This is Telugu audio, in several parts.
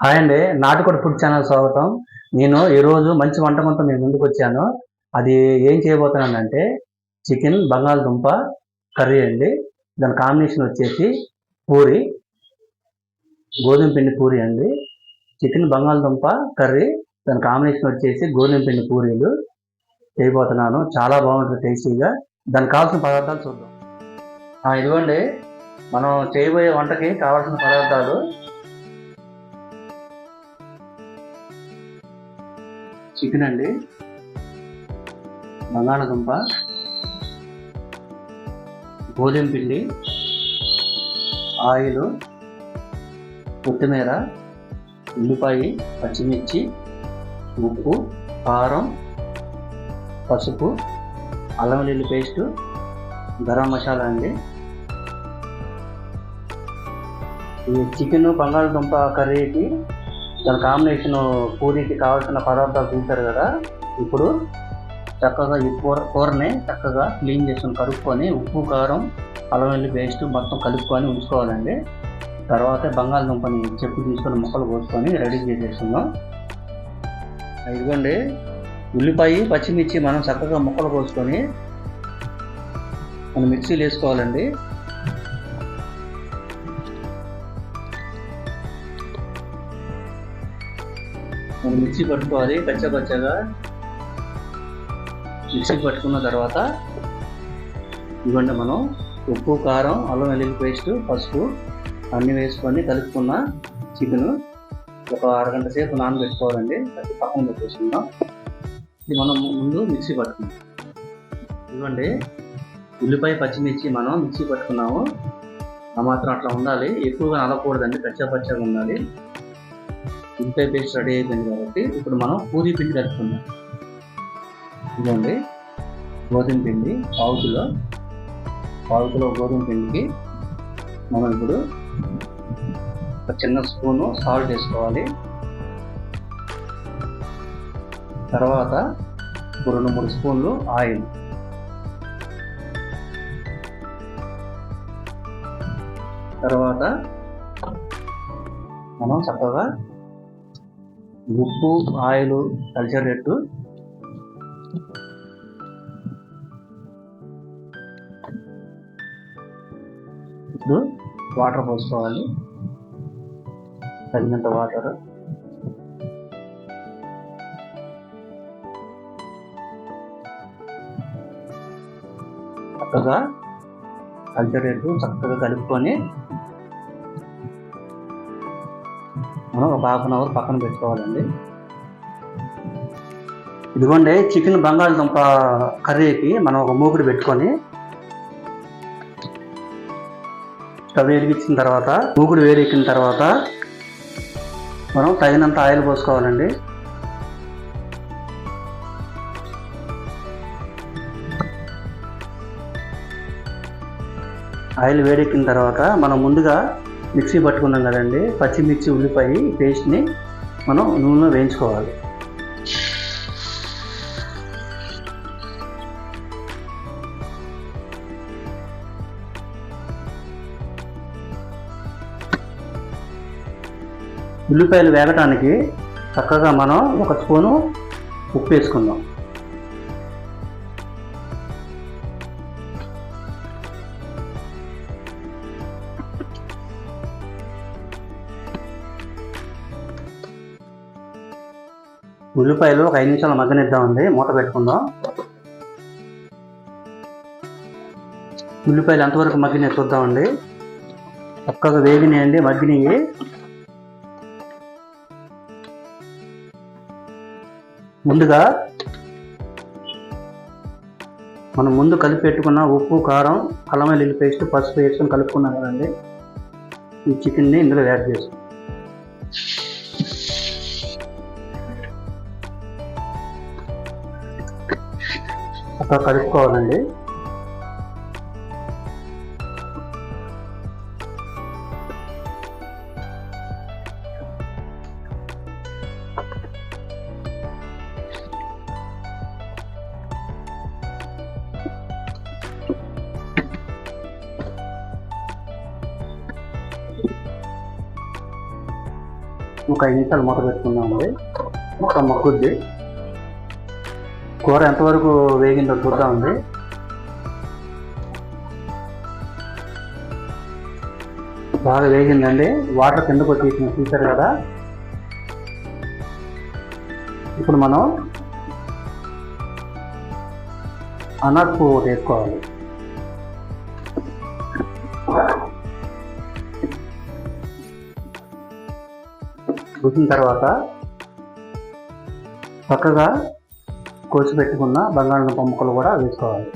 హాయ్ అండి, నాటుకోడి ఫుడ్ ఛానల్ స్వాగతం. నేను ఈరోజు మంచి వంటకంతో మీ ముందుకు వచ్చాను. అది ఏం చేయబోతున్నానంటే చికెన్ బంగాళదుంప కర్రీ అండి. దాని కాంబినేషన్ వచ్చేసి పూరి, గోధుమ పిండి పూరి అండి. చికెన్ బంగాళదుంప కర్రీ, దాని కాంబినేషన్ వచ్చేసి గోధుమ పిండి పూరీలు చేయబోతున్నాను. చాలా బాగుంటుంది టేస్టీగా. దానికి కావాల్సిన పదార్థాలు చూద్దాం. ఇదిగోండి, మనం చేయబోయే వంటకి కావాల్సిన పదార్థాలు: చికెన్ అండి, బంగాళదుంప, గోధుమ పిండి, ఆయిల్, కొత్తిమీర, ఉల్లిపాయ, పచ్చిమిర్చి, ఉప్పు, కారం, పసుపు, అల్లం వెల్లుల్లి పేస్టు, గరం మసాలా అండి. ఈ చికెన్ బంగాళదుంప కర్రీకి దాని కాంబినేషన్ పూరీకి కావాల్సిన పదార్థాలు చూశారు కదా. ఇప్పుడు చక్కగా ఈ కూరని చక్కగా క్లీన్ చేసుకొని కలుపుకొని ఉప్పు, కారం, అల్లం వెల్లుల్లి పేస్ట్ మొత్తం కలుపుకొని ఉంచుకోవాలండి. తర్వాత బంగాళదుంపని చెప్పు తీసుకొని ముక్కలు కోసుకొని రెడీ చేసేసుకుందాం. ఇదిగోండి, ఉల్లిపాయ, పచ్చిమిర్చి మనం చక్కగా ముక్కలు కోసుకొని మనం మిక్సీలో వేసుకోవాలండి. మనం మిక్సీ పట్టుకోవాలి. కచ్చగా మిక్సీ పట్టుకున్న తర్వాత ఇవ్వండి, మనం ఉప్పు, కారం, అల్లం వెల్లుల్లి పేస్ట్, పసుపు అన్నీ వేసుకొని కలుపుకున్న చికెన్ ఒక అరగంట సేపు నానబెట్టుకోవాలండి. అది పక్కన పెట్టేసుకుందాం. ఇది మనం ముందు మిక్సీ పట్టుకుందాం. ఇవ్వండి, ఉల్లిపాయ, పచ్చిమిర్చి మనం మిక్సీ పట్టుకున్నాము. ఆ మాత్రం అట్లా ఉండాలి, ఎక్కువగా నలకూడదండి, పచ్చగా ఉండాలి. ఉల్లిపాయ పేస్ట్ రెడీ అయిపోయింది కాబట్టి ఇప్పుడు మనం పూరీ పిండి కలుపుకుందాం. ఇదిగోండి, గోధుమ పిండి పావు కిలో గోధుమ పిండికి మనం ఇప్పుడు ఒక చిన్న స్పూను సాల్ట్ వేసుకోవాలి. తర్వాత 2-3 స్పూన్లు ఆయిల్, తర్వాత మనం చక్కగా ఉప్పు, ఆయిల్ కలిసేటట్టు ఇప్పుడు వాటర్ పోసుకోవాలి, తగినంత వాటర్. చక్కగా కలిసేటట్టు చక్కగా కలుపుకొని మనం ఒక 1/2 అవర్ పక్కన పెట్టుకోవాలండి. ఇదిగోండి, చికెన్ బంగాళదుంప కర్రీకి మనం ఒక మూకుడు పెట్టుకొని స్టవ్ వెలిగించిన తర్వాత మూకుడు వేడెక్కిన తర్వాత మనం తగినంత ఆయిల్ పోసుకోవాలండి. ఆయిల్ వేడెక్కిన తర్వాత మనం ముందుగా మిక్సీ పట్టుకున్నాం కదండి, పచ్చిమిర్చి, ఉల్లిపాయ పేస్ట్ని మనం నూనెలో వేయించుకోవాలి. ఉల్లిపాయలు వేగటానికి చక్కగా మనం 1 స్పూను ఉప్పు వేసుకుందాం. ఉల్లిపాయలు ఒక 5 నిమిషాలు మగ్గనిద్దామండి. మూత పెట్టుకుందాం. ఉల్లిపాయలు ఎంతవరకు మగ్గినాయి చూద్దామండి. చక్కగా వేగినాయండి, మగ్గినాయి. ముందుగా మనం ముందు కలిపి పెట్టుకున్న ఉప్పు, కారం, అల్లం వెల్లుల్లి పేస్ట్, పసుపు వేసుకొని కలుపుకున్నాం కదండి. ఈ చికెన్ని ఇందులో యాడ్ చేస్తాం. అక్కడ కలుపుకోవాలండి. ఒక 5 నిమిషాలు మూత పెట్టుకుందామండి. మొత్తం మగ్గుద్ది. కూర ఎంతవరకు వేగిందో చూద్దామండి. బాగా వేగిందండి. వాటర్ కిందకు వచ్చేసి చూసారు కదా. ఇప్పుడు మనం అనార్ పువ్వు వేసుకోవాలి. వేసిన తర్వాత చక్కగా కోసి పెట్టుకున్న బంగాళదుంప ముక్కలు కూడా వేసుకోవాలి.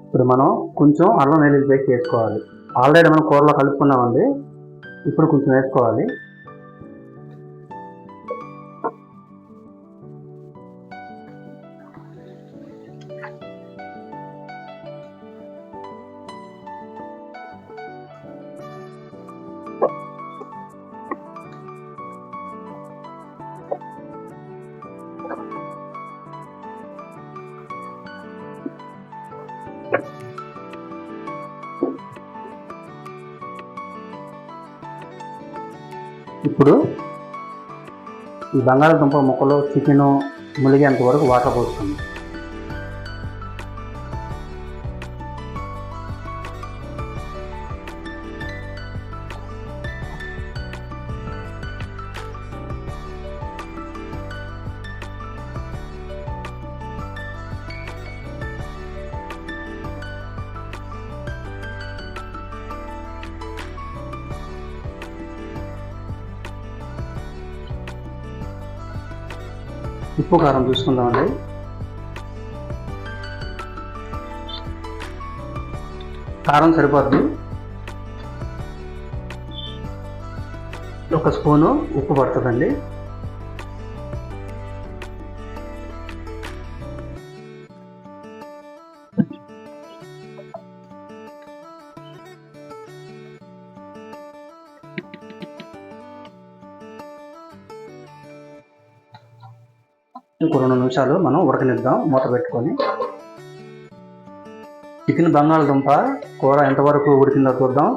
ఇప్పుడు మనం కొంచెం అల్లం వెల్లుల్లి పేస్ట్ వేసుకోవాలి. ఆల్రెడీ మనం కూరలో కలుపుకున్నామండి. ఇప్పుడు కొంచెం వేసుకోవాలి. ఇప్పుడు ఈ బంగాళదుంప ముక్కలు చికెన్ ములిగేంత వరకు వాటర్ పోస్తుంది. ఉప్పు కారం చూసుకుందామండి. కారం సరిపోద్ది. 1 స్పూను ఉప్పు పడుతుందండి. ఇంకో 2 నిమిషాలు మనం ఉడకనిద్దాం మూత పెట్టుకొని. చికెన్ బంగాళదుంప కూర ఎంతవరకు ఉడికిందో చూద్దాం.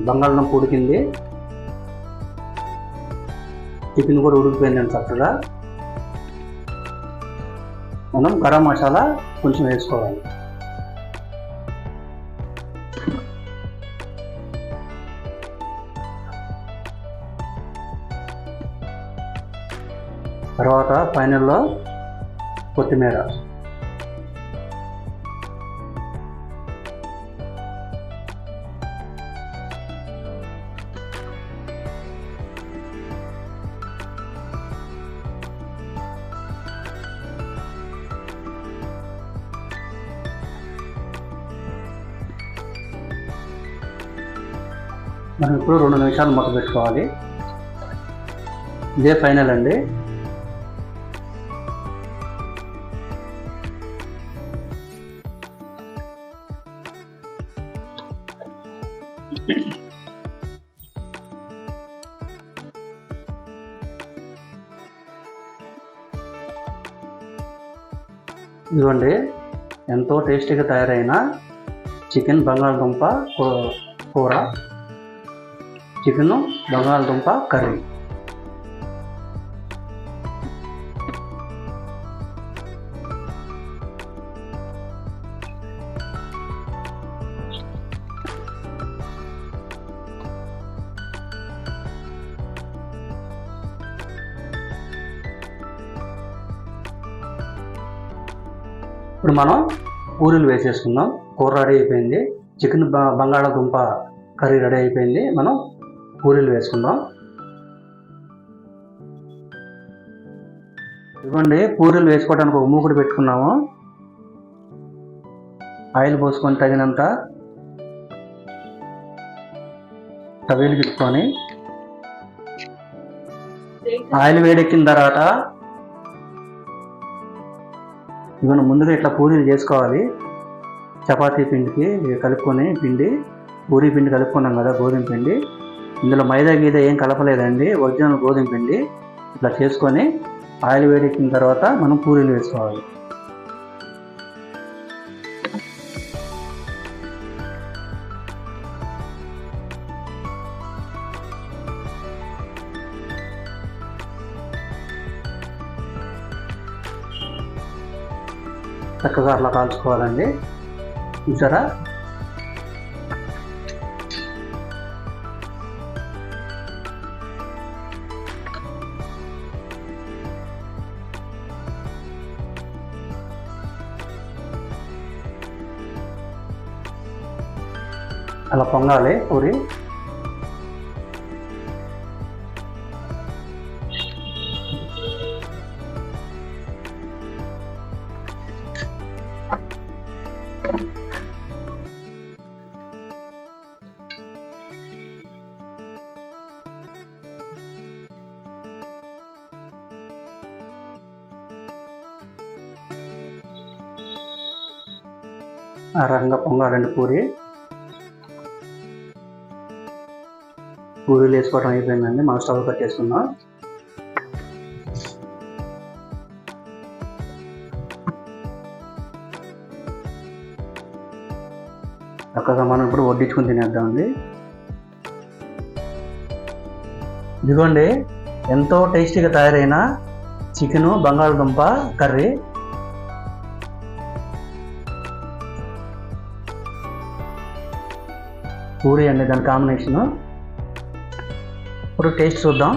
బంగాళదుంప ఉడికింది. చికెన్ కూడా ఉడికిపోయిందండి చక్కగా. మనం గరం మసాలా కొంచెం వేసుకోవాలి. తర్వాత ఫైనల్లో కొత్తిమీర. మనం ఇప్పుడు 2 నిమిషాలు మూత పెట్టుకోవాలి. ఇదే ఫైనల్ అండి. ఇదిగోండి ఎంతో టేస్టీగా తయారైన చికెన్ బంగాళదుంప కూర, చికెన్ బంగాళదుంప కర్రీ. ఇప్పుడు మనం పూరీలు వేసేసుకుందాం. కూర రెడీ అయిపోయింది. చికెన్ బంగాళాదుంప కర్రీ రెడీ అయిపోయింది. మనం పూరీలు వేసుకుందాం. ఇవ్వండి, పూరీలు వేసుకోవడానికి ఒక మూకుడు పెట్టుకున్నాము. ఆయిల్ పోసుకొని తగినంత తవేలు పెట్టుకొని ఆయిల్ వేడెక్కిన తర్వాత ఇవన్నీ ముందుగా ఇట్లా పూరీలు చేసుకోవాలి. చపాతీ పిండికి కలుపుకొని పూరీ పిండి కలుపుకున్నాం కదా, గోధుమ పిండి. ఇందులో మైదా గీద ఏం కలపలేదండి, ఒరిజినల్ గోధుమ పిండి. ఇట్లా చేసుకొని ఆయిల్ వేడెక్కిన తర్వాత మనం పూరీలు వేసుకోవాలి. చక్కగా అట్లా కాల్చుకోవాలండి. చూసారా, అలా పొంగాలి పూరి. ఆ రకంగా పొంగాలండి పూరీలు వేసుకోవడం అయిపోయిందండి. మనం స్టవ్ కట్టేసుకుందాం. చక్కగా మనం ఇప్పుడు వడ్డించుకొని తినేద్దామండి. ఇదిగోండి, ఎంతో టేస్టీగా తయారైన చికెను బంగాళదుంప కర్రీ. పూరి అండి దాని కాంబినేషను. ఇప్పుడు టేస్ట్ చూద్దాం.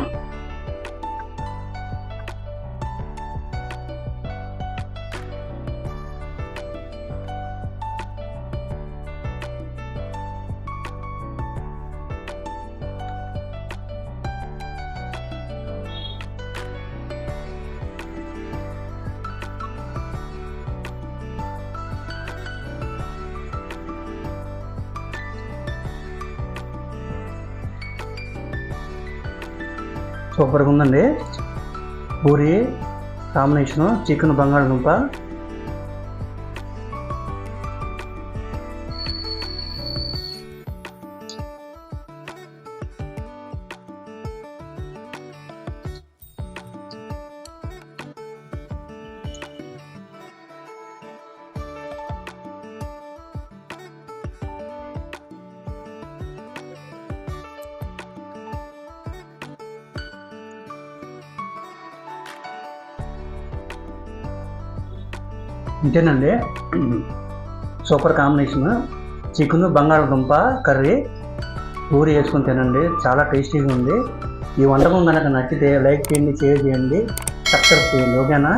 సూపర్గా ఉందండి. పూరి కాంబినేషను చికెన్ బంగాళదుంప. ఇంతేనండి, సూపర్ కాంబినేషన్. చికెన్ బంగాళదుంప కర్రీ పూరి వేసుకొని తినండి, చాలా టేస్టీగా ఉంది. ఈ వంటకం కనుక నచ్చితే లైక్ చేయండి, షేర్ చేయండి, సబ్స్క్రైబ్ చేయండి. ఓకేనా?